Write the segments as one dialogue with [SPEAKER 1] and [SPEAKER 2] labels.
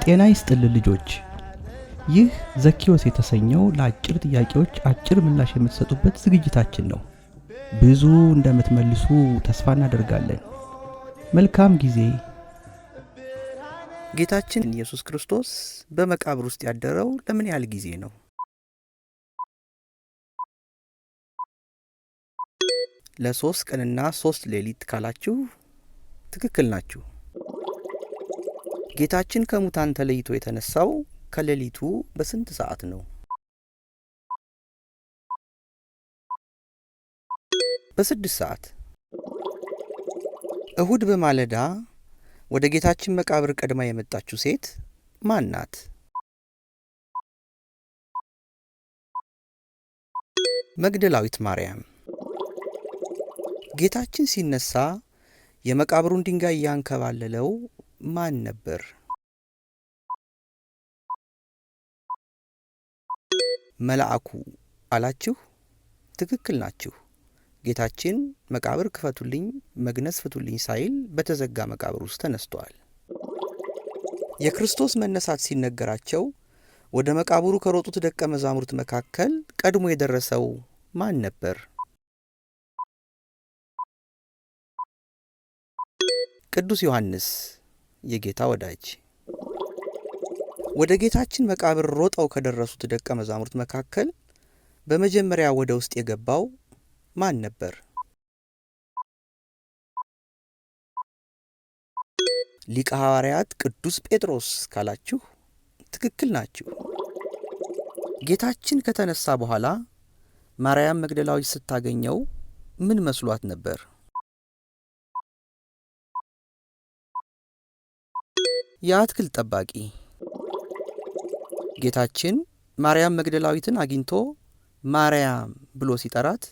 [SPEAKER 1] ጤና ይስጥልን ልጆች። ይህ ዘኪዎስ የተሰኘው ለአጭር ጥያቄዎች አጭር ምላሽ የምትሰጡበት ዝግጅታችን ነው። ብዙ እንደምትመልሱ ተስፋ እናደርጋለን። መልካም ጊዜ። ጌታችን ኢየሱስ ክርስቶስ በመቃብር ውስጥ ያደረው ለምን ያህል ጊዜ ነው? ለ3 ቀንና 3 ሌሊት ካላችሁ ትክክል ናችሁ። ጌታችን ከሙታን ተለይቶ የተነሳው ከሌሊቱ በስንት ሰዓት ነው? በ6 ሰዓት። እሁድ በማለዳ ወደ ጌታችን መቃብር ቀድማ የመጣችው ሴት ማን ናት? መግደላዊት ማርያም። ጌታችን ሲነሳ የመቃብሩን ድንጋይ ያንከባለለው ማን ነበር? መልአኩ አላችሁ። ትክክል ናችሁ። ጌታችን መቃብር ክፈቱልኝ፣ መግነዝ ፍቱልኝ ሳይል በተዘጋ መቃብር ውስጥ ተነስቷል። የክርስቶስ መነሳት ሲነገራቸው ወደ መቃብሩ ከሮጡት ደቀ መዛሙርት መካከል ቀድሞ የደረሰው ማን ነበር? ቅዱስ ዮሐንስ፣ የጌታ ወዳጅ። ወደ ጌታችን መቃብር ሮጠው ከደረሱት ደቀ መዛሙርት መካከል በመጀመሪያ ወደ ውስጥ የገባው ማን ነበር? ሊቀ ሐዋርያት ቅዱስ ጴጥሮስ ካላችሁ ትክክል ናችሁ። ጌታችን ከተነሳ በኋላ ማርያም መግደላዊት ስታገኘው ምን መስሏት ነበር? የአትክልት ጠባቂ። ጌታችን ማርያም መግደላዊትን አግኝቶ ማርያም ብሎ ሲጠራት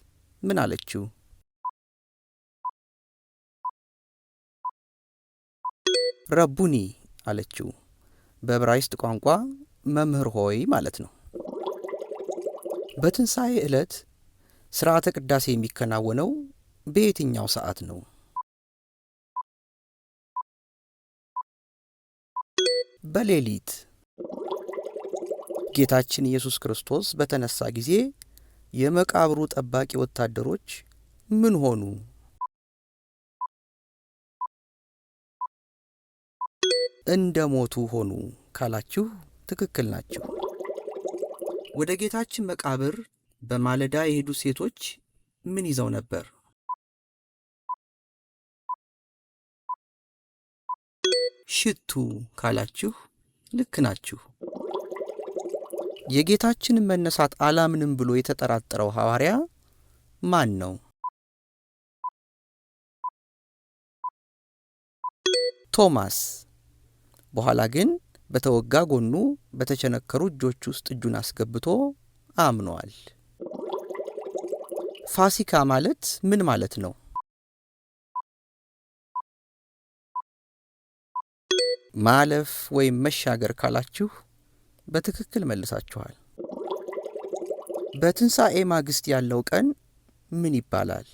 [SPEAKER 1] ምን አለችው? ረቡኒ አለችው። በዕብራይስጥ ቋንቋ መምህር ሆይ ማለት ነው። በትንሣኤ ዕለት ሥርዓተ ቅዳሴ የሚከናወነው በየትኛው ሰዓት ነው? በሌሊት። ጌታችን ኢየሱስ ክርስቶስ በተነሳ ጊዜ የመቃብሩ ጠባቂ ወታደሮች ምን ሆኑ? እንደ ሞቱ ሆኑ ካላችሁ ትክክል ናችሁ። ወደ ጌታችን መቃብር በማለዳ የሄዱ ሴቶች ምን ይዘው ነበር? ሽቱ ካላችሁ ልክ ናችሁ። የጌታችንን መነሳት አላምንም ብሎ የተጠራጠረው ሐዋርያ ማን ነው? ቶማስ። በኋላ ግን በተወጋ ጎኑ በተቸነከሩ እጆች ውስጥ እጁን አስገብቶ አምኗል። ፋሲካ ማለት ምን ማለት ነው? ማለፍ ወይም መሻገር ካላችሁ በትክክል መልሳችኋል። በትንሣኤ ማግስት ያለው ቀን ምን ይባላል?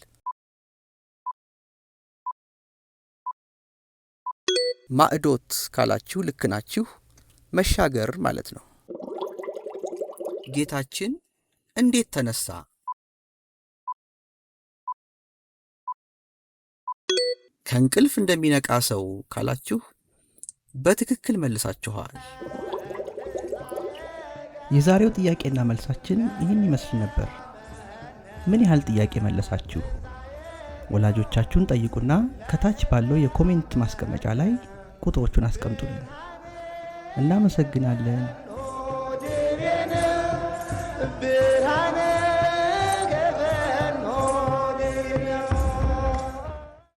[SPEAKER 1] ማዕዶት ካላችሁ ልክ ናችሁ። መሻገር ማለት ነው። ጌታችን እንዴት ተነሳ? ከእንቅልፍ እንደሚነቃ ሰው ካላችሁ በትክክል መልሳችኋል። የዛሬው ጥያቄና መልሳችን ይህን ይመስል ነበር። ምን ያህል ጥያቄ መለሳችሁ? ወላጆቻችሁን ጠይቁና ከታች ባለው የኮሜንት ማስቀመጫ ላይ ቁጥሮቹን አስቀምጡልን። እናመሰግናለን።